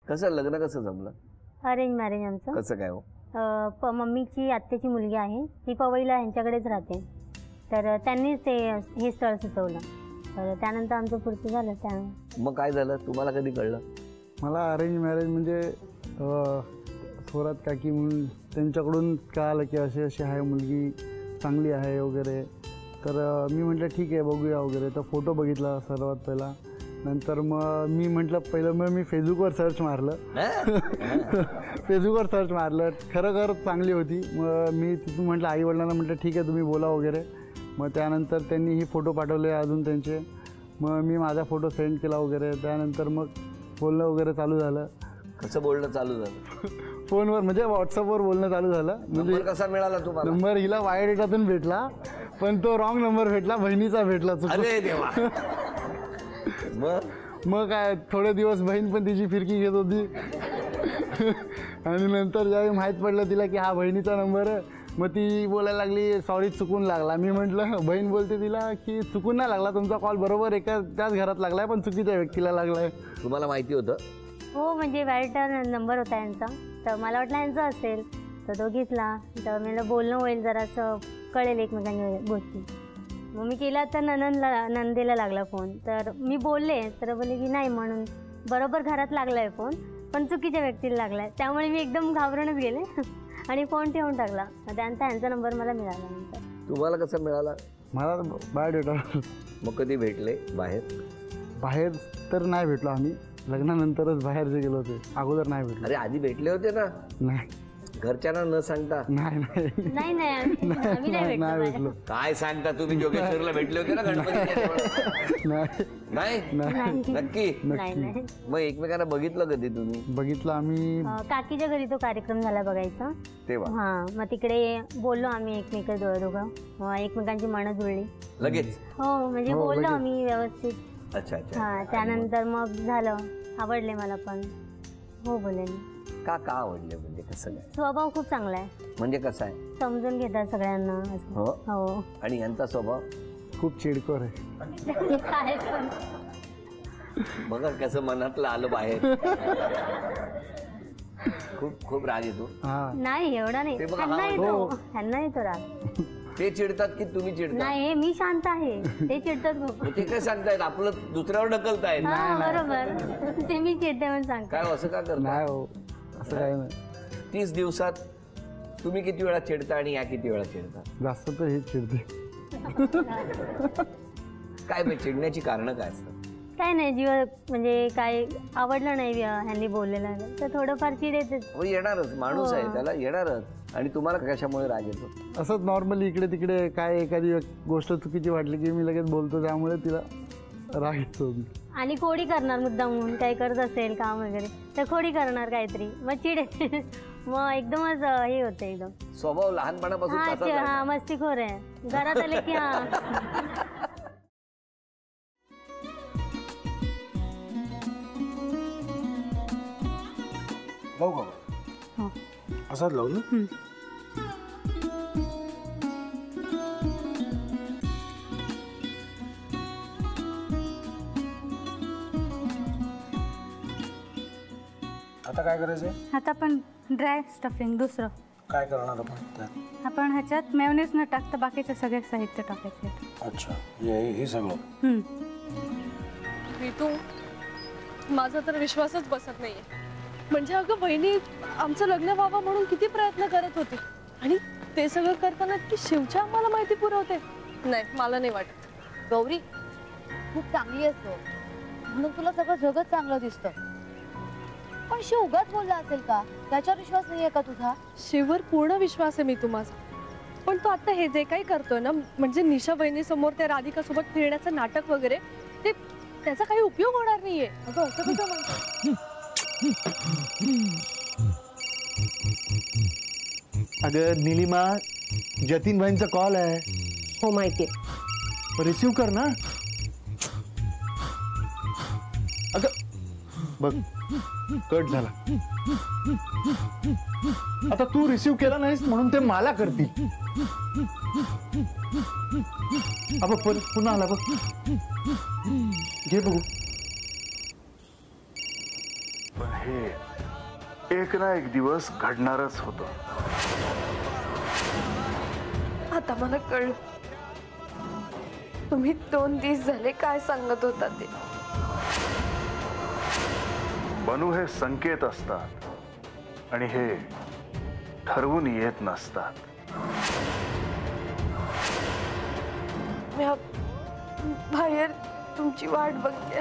कसं लग्न कसं जमलं? अरेंज मॅरेज आमचं. कसं काय हो? मम्मीची आत्याची मुलगी आहे, ती पवईला ह्यांच्याकडेच राहते, तर त्यांनीच ते हे स्थळ सुचवलं. तर त्यानंतर आमचं पुढचं झालं. त्या मग काय झालं, तुम्हाला कधी कळलं? मला अरेंज मॅरेज म्हणजे थोरात काकी म्हणून त्यांच्याकडून कळालं की अशी अशी आहे मुलगी, चांगली आहे वगैरे. तर मी म्हटलं ठीक आहे बघूया वगैरे. तर फोटो बघितला सर्वात पहिला. नंतर मग मी म्हटलं पहिलं मग मी फेसबुकवर सर्च मारलं. फेसबुकवर सर्च मारलं, खरं चांगली होती. मग मी तिथून म्हटलं आईवडिलांना म्हटलं ठीक आहे तुम्ही बोला वगैरे. मग त्यानंतर त्यांनी ही फोटो पाठवले अजून त्यांचे. मग मी माझा फोटो सेंड केला वगैरे. त्यानंतर मग बोलणं वगैरे चालू झालं. कसं बोलणं चालू झालं? फोनवर म्हणजे व्हॉट्सअपवर बोलणं चालू झालं. म्हणजे कसा मिळाला तुम्हाला नंबर? हिला बायोडेटातून भेटला, पण तो रॉंग नंबर भेटला, बहिणीचा भेटला. अरे देवा. मग काय थोडे दिवस बहीण पण तिची फिरकी घेत होती. आणि नंतर ज्यावेळी माहीत पडलं तिला की हा बहिणीचा नंबर आहे, मग ती बोलायला लागली सॉरी चुकून लागला. मी म्हटलं, बहीण बोलते तिला की चुकून नाही लागला, तुमचा कॉल बरोबर त्याच घरात लागला आहे, पण चुकीच्या व्यक्तीला लागला आहे. तुम्हाला माहिती होतं? हो, म्हणजे व्हॅलिड नंबर होता यांचा, तर मला वाटलं यांचा असेल, तर तो घेतला. तर मला बोलणं होईल, जरासं कळेल एकमेकांच्या गोष्टी. मग मी केला, तर नंदेला लागला फोन. तर मी बोलले, तर बोलले की नाही म्हणून बरोबर घरात लागला आहे फोन, पण चुकीच्या व्यक्तीला लागला आहे. त्यामुळे मी एकदम घाबरूनच गेले आणि फोन ठेवून टाकला. त्यांचा ह्यांचा नंबर मला मिळाला. नंतर तुम्हाला कसं मिळाला? मला बायोडेटा. मग कधी भेटले बाहेर? बाहेर तर नाही भेटलो आम्ही, लग्नानंतरच बाहेर जे गेलो होते, अगोदर नाही भेटलो. अरे आधी भेटले होते ना? नाही, घरच्यांना न सांगता? नाही नाही नाही नाही भेटलो. काय सांगता तुम्ही? जोगेश्वरला भेटले होते ना गणपती? नाही, नक्की? मग एकमेकांना बघितलं कधी तुम्ही? बघितलं आम्ही काकीच्या घरी, तो कार्यक्रम झाला बघायचा तेव्हा. मग तिकडे बोललो आम्ही एकमेक दोघं, एकमेकांची मनं जुळली लगेच. हो, म्हणजे बोललो आम्ही व्यवस्थित. अच्छा अच्छा. त्यानंतर मग झालं, आवडले मला पण. हो बोलले. का आवडले म्हणजे कसं काय? स्वभाव खूप चांगला आहे. म्हणजे कसं आहे? समजून घेतात सगळ्यांना. हो. आणि यांचा स्वभाव खूप चिडखोर आहे. काय पण बघा कसं मनातलं आलं बाहेर. खूप राग येतो? नाही, एवढा नाही. ह्यांना येतो राग. ते चिडतात की तुम्ही चिडता? नाही, मी शांत आहे, ते चिडतात. ते काय सांगतायत आपलं दुसऱ्यावर ढकलतायत? बरोबर, ते मी चिडते म्हणून सांगते. काय असं का करता? नाही हो, असं काय नाही. 30 दिवसात तुम्ही किती वेळा चिडता आणि या किती वेळा चिडता? जास्त तर हेच चिडते. काय चिडण्याची कारण काय असतात? काय नाही, जीव म्हणजे काय आवडलं नाही ह्यांनी बोललेलं, तर थोडंफार चिड येते. येणारच, माणूस आहे, त्याला येणारच. आणि तुम्हाला कशामुळे राग येतो? असंच नॉर्मली इकडे तिकडे काय एखादी गोष्ट चुकीची वाटली की मी लगेच बोलतो, त्यामुळे तिला राग येतो. आणि खोडी करणार मुद्दाम म्हणून, काही करत असेल काम वगैरे तर खोडी करणार काहीतरी, मग चिड येते. मग एकदमच हे होतं, एकदम स्वभाव लहानपणापासून मस्तीखोर आहे. घरात आले की लावू का? असाच लावू ना. आता काय करायचंय? आता आपण ड्राय स्टफिंग दुसरं काय करणार आपण त्यात? आपण ह्याच्यात मेयोनीज न टाकता बाकीचे सगळे साहित्य टाकायचे. अच्छा, हे सगळं. ऋतू, माझा तर विश्वासच बसत नाहीये. म्हणजे अगं बहिणी आमचं लग्न व्हावं म्हणून किती प्रयत्न करत होती, आणि ते सगळं करताना की शिवच्या आम्हाला माहिती पुरवते. नाही, मला नाही वाटत. गौरी खूप चांगली आहेस म्हणून तुला सगळं जगत चांगलं दिसतं, पण शिव उगाच बोलला असेल का? त्याच्यावर विश्वास नाहीये का तुझा? शिववर पूर्ण विश्वास आहे मी तुम्हाला, पण तो आता हे जे काही करतोय ना, म्हणजे निशा बहिणी समोर त्या राधिका सोबत फिरण्याचं नाटक वगैरे, ते त्याचा काही उपयोग होणार नाहीये. अगं असं कसं म्हणतो? अगं निलिमा, जतीन भाईंचा कॉल आहे. हो माहितीये, रिसीव कर ना. अगं बघ, कट झाला. आता तू रिसीव केला नाहीस म्हणून ते मला करतील. अबघ पुन्हा आला बघ, घे बघू. हे एक ना एक दिवस घडणारच होतं. आता मला कळलं तुम्ही 2 दिवस झाले काय सांगत होता ते. बनू हे संकेत असतात आणि हे ठरवून येत नसतात. मी बाहेर तुमची वाट बघते.